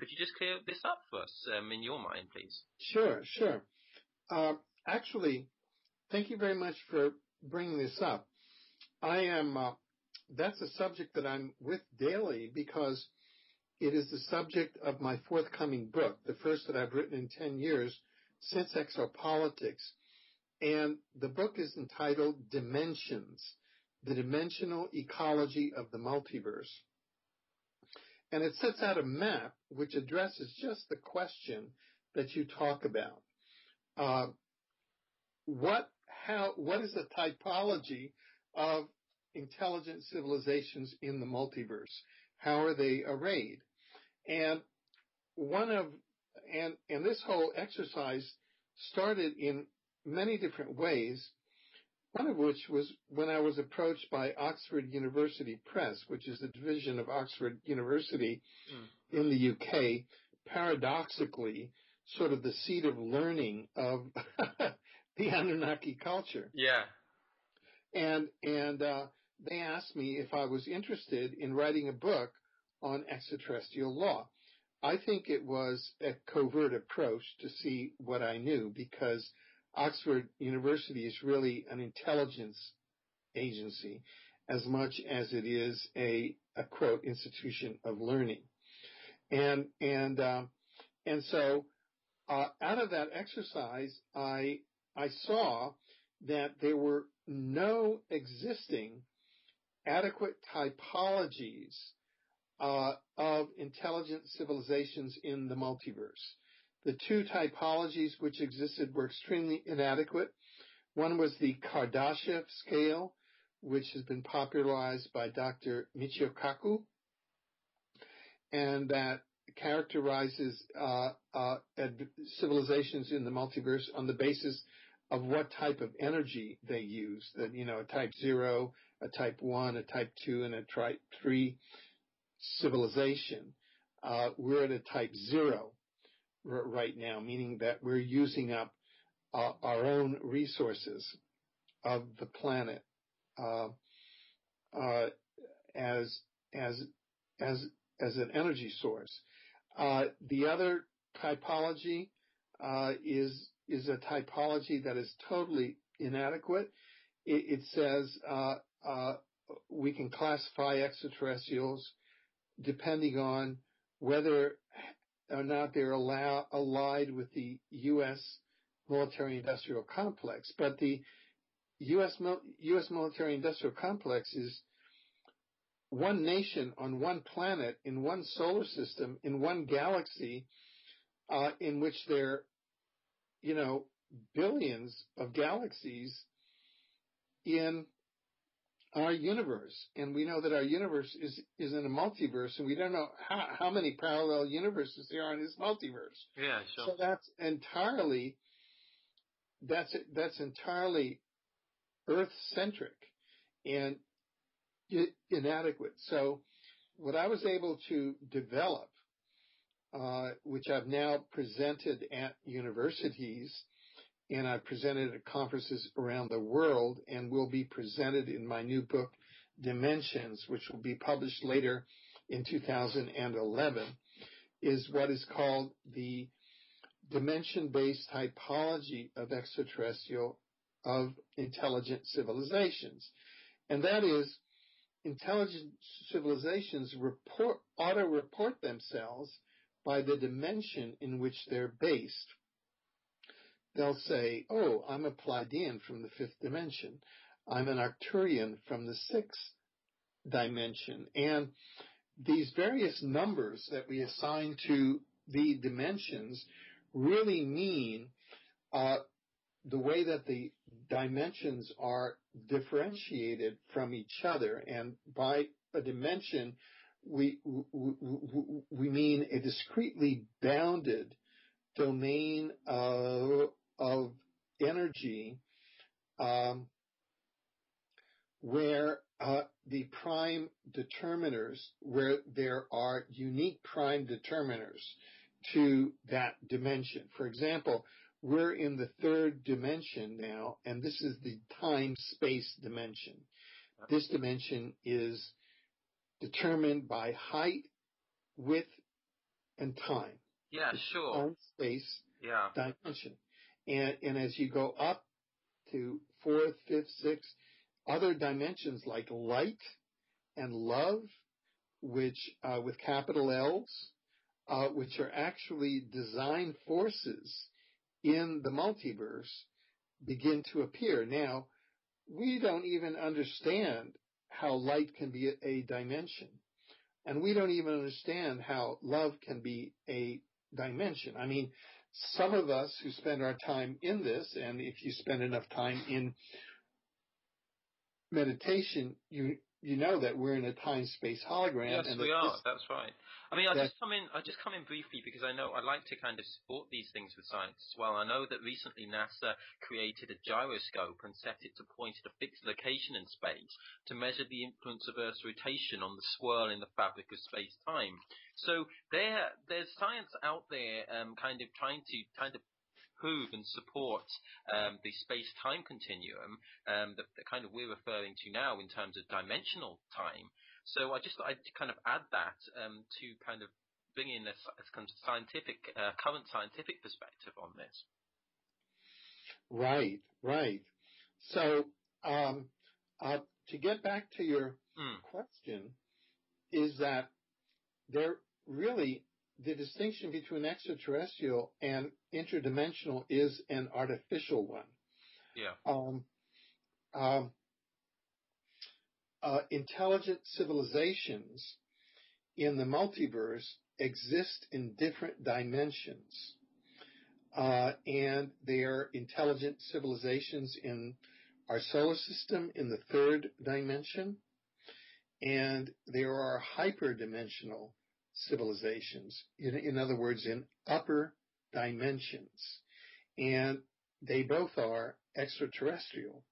Could you just clear this up for us in your mind, please? Sure. Actually, thank you very much for bringing this up. That's a subject that I'm with daily because it is the subject of my forthcoming book, the first that I've written in 10 years since Exopolitics. And the book is entitled Dimensions, the Dimensional Ecology of the Multiverse. And it sets out a map which addresses just the question that you talk about. What is the typology of intelligent civilizations in the multiverse? How are they arrayed? And this whole exercise started in many different ways, one of which was when I was approached by Oxford University Press, which is a division of Oxford University in the UK, paradoxically sort of the seat of learning of the Anunnaki culture. Yeah. And they asked me if I was interested in writing a book on extraterrestrial law. I think it was a covert approach to see what I knew, because Oxford University is really an intelligence agency as much as it is a quote institution of learning. And so out of that exercise, I saw that there were no existing adequate typologies of intelligent civilizations in the multiverse. The two typologies which existed were extremely inadequate. One was the Kardashev scale, which has been popularized by Dr. Michio Kaku, and that characterizes civilizations in the multiverse on the basis of what type of energy they use. That, a type 0, a type 1, a type 2, and a type 3 civilization. We're at a type 0 right now, meaning that we're using up our own resources of the planet as an energy source. The other typology is a typology that is totally inadequate. It says we can classify extraterrestrials depending on whether or not they're allied with the U.S. military-industrial complex. But the U.S. military-industrial complex is one nation on one planet, in one solar system, in one galaxy, in which there, billions of galaxies in our universe. And we know that our universe is in a multiverse, and we don't know how many parallel universes there are in this multiverse. Yeah, sure. So that's entirely Earth-centric and inadequate. So what I was able to develop, which I've now presented at universities, and I've presented at conferences around the world, and will be presented in my new book, Dimensions, which will be published later in 2011, is what is called the dimension-based typology of intelligent civilizations. And that is, intelligent civilizations auto-report themselves by the dimension in which they're based. They'll say, oh, I'm a Pleiadian from the 5th dimension. I'm an Arcturian from the 6th dimension. And these various numbers that we assign to the dimensions really mean the way that the dimensions are differentiated from each other. And by a dimension, we mean a discretely bounded domain of energy where the prime determiners, where there are unique prime determiners to that dimension. For example, we're in the 3rd dimension now, and this is the time-space dimension. This dimension is determined by height, width, and time. Yeah, It's sure. time, space, Yeah. dimension. And as you go up to fourth, fifth, sixth, other dimensions like light and love, which with capital L's, which are actually design forces in the multiverse, begin to appear. Now, we don't even understand how light can be a dimension. And we don't even understand how love can be a dimension. I mean, some of us who spend our time in this, and if you spend enough time in meditation, you know that we're in a time-space hologram. Yes, and we that are. That's right. I mean, I that just come in briefly because I know I like to kind of support these things with science as well. I know that recently NASA created a gyroscope and set it to point at a fixed location in space to measure the influence of Earth's rotation on the swirl in the fabric of space-time. So there's science out there, kind of trying to prove and support the space-time continuum that kind of we're referring to now in terms of dimensional time. So I just thought I'd kind of add that to kind of bring in a kind of scientific, current scientific perspective on this. Right. So to get back to your question, is that there really the distinction between extraterrestrial and interdimensional is an artificial one. Yeah. Intelligent civilizations in the multiverse exist in different dimensions. And they are intelligent civilizations in our solar system in the third dimension. And there are hyperdimensional civilizations, in other words, in upper dimensions. And they both are extraterrestrial.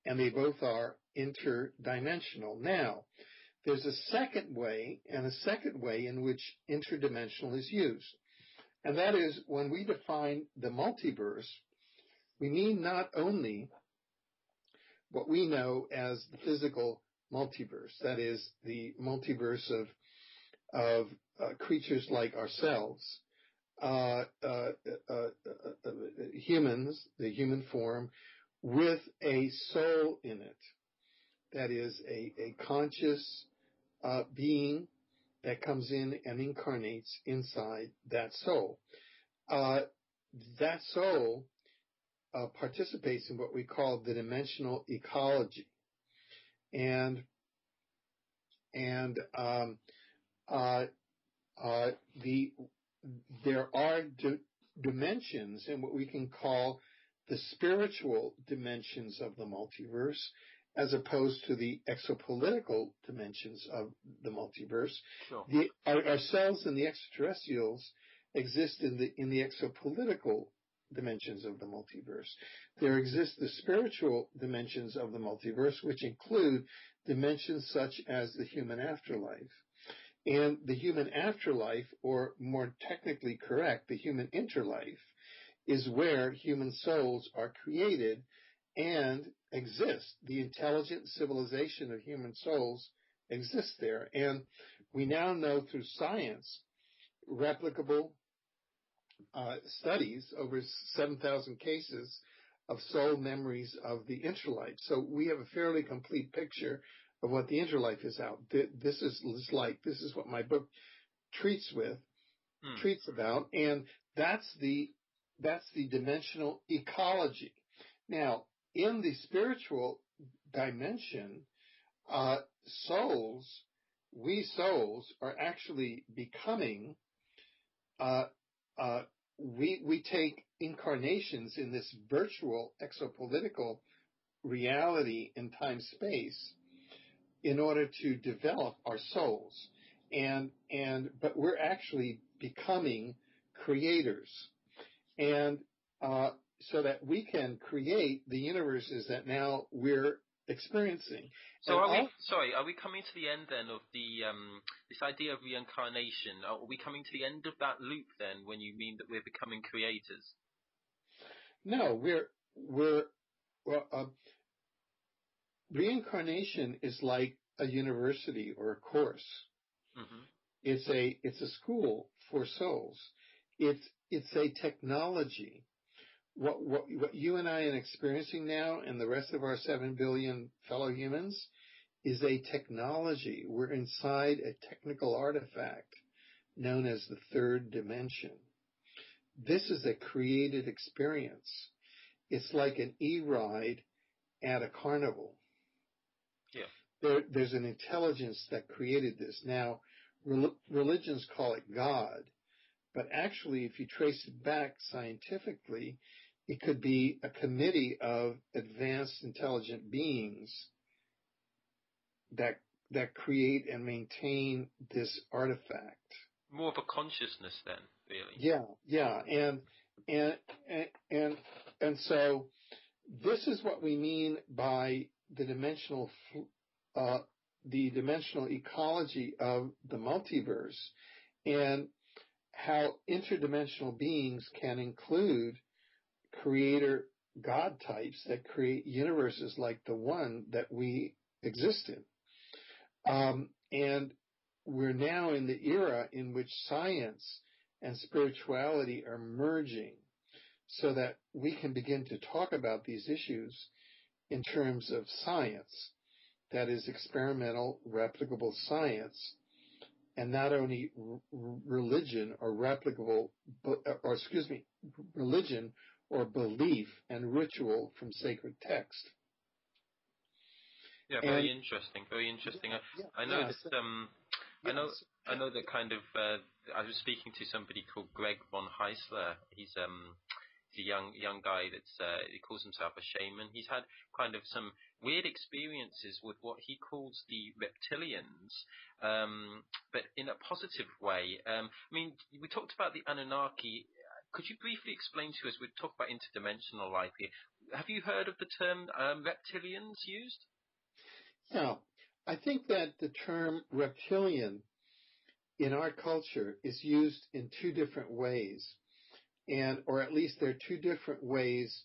And they both are interdimensional. Now, there's a second way in which interdimensional is used. And that is when we define the multiverse, we mean not only what we know as the physical multiverse, that is the multiverse of creatures like ourselves, humans, the human form, with a soul in it. That is a conscious being that comes in and incarnates inside that soul. That soul participates in what we call the dimensional ecology. And there are dimensions in what we can call the spiritual dimensions of the multiverse, as opposed to the exopolitical dimensions of the multiverse. Sure. Ourselves and the extraterrestrials exist in the exopolitical dimensions of the multiverse. There exist the spiritual dimensions of the multiverse, which include dimensions such as the human afterlife. And the human afterlife, or more technically correct, the human interlife, is where human souls are created and exist. The intelligent civilization of human souls exists there. And we now know through science, replicable studies, over 7,000 cases of soul memories of the interlife. So we have a fairly complete picture of what the interlife is out. This is what my book treats about, and that's the dimensional ecology. Now, in the spiritual dimension, we souls are actually becoming, we take incarnations in this virtual exopolitical reality in time-space in order to develop our souls. But we're actually becoming creators. And so that we can create the universes that now we're experiencing. So are we coming to the end then of the this idea of reincarnation? Are we coming to the end of that loop then when you mean that we're becoming creators? No, reincarnation is like a university or a course. Mm-hmm. It's a school for souls. It's a technology. What you and I are experiencing now, and the rest of our 7 billion fellow humans, is a technology. We're inside a technical artifact known as the third dimension. This is a created experience. It's like an e-ride at a carnival. Yeah. There's an intelligence that created this. Now, religions call it God, but actually, if you trace it back scientifically, it could be a committee of advanced intelligent beings that create and maintain this artifact. More of a consciousness then, really. Yeah. And so this is what we mean by the dimensional ecology of the multiverse, and how interdimensional beings can include creator God types that create universes like the one that we exist in. And we're now in the era in which science and spirituality are merging so that we can begin to talk about these issues in terms of science, that is experimental, replicable science, and not only religion or religion or belief and ritual from sacred text. Yeah, very interesting. Very interesting. I know I know that kind of. I was speaking to somebody called Greg von Heisler. He's a young guy he calls himself a shaman. He's had kind of some weird experiences with what he calls the reptilians, but in a positive way. I mean, we talked about the Anunnaki. Could you briefly explain to us? We talk about interdimensional life here. Have you heard of the term reptilians used? Yeah, I think that the term reptilian in our culture is used in two different ways, or at least there are two different ways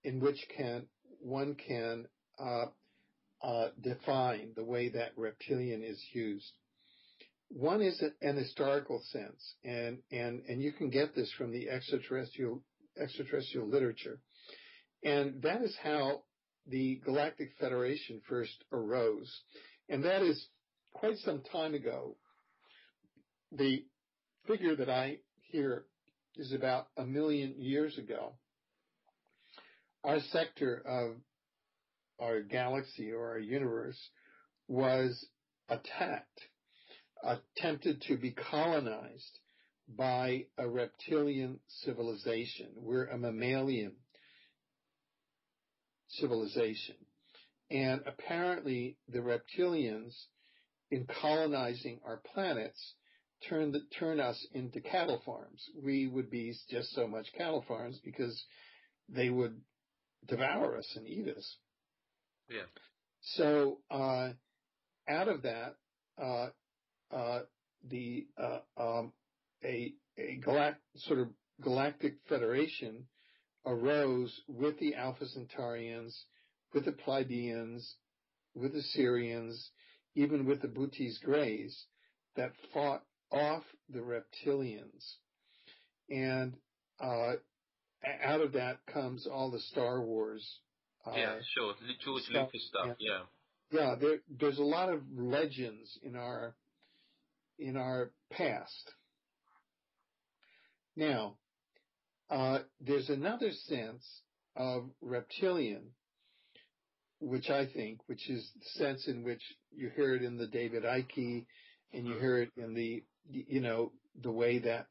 in which one can define the way that reptilian is used. One is an historical sense, and you can get this from the extraterrestrial literature, and that is how the Galactic Federation first arose, and that is quite some time ago. The figure that I hear is about 1 million years ago. Our sector of our galaxy or our universe was attempted to be colonized by a reptilian civilization. We're a mammalian civilization. And apparently the reptilians, in colonizing our planets, turn us into cattle farms. We would be just so much cattle farms because they would devour us and eat us. Yeah. So out of that, sort of galactic federation arose with the Alpha Centaurians, with the Pleiadians, with the Sirians, even with the Bootes Greys, that fought off the reptilians. And out of that comes all the Star Wars. Yeah, sure. George Lucas stuff. Yeah. Yeah, there's a lot of legends in our past. Now, there's another sense of reptilian, which is the sense in which you hear it in the David Icke, and you hear it in the way that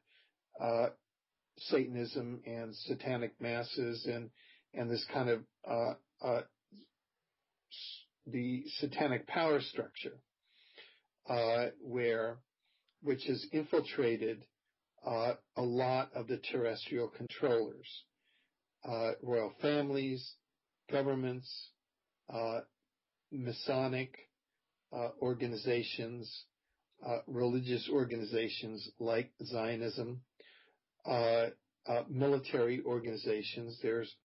Satanism and satanic masses and this kind of the satanic power structure, which has infiltrated a lot of the terrestrial controllers, royal families, governments, Masonic organizations, religious organizations like Zionism, military organizations. There's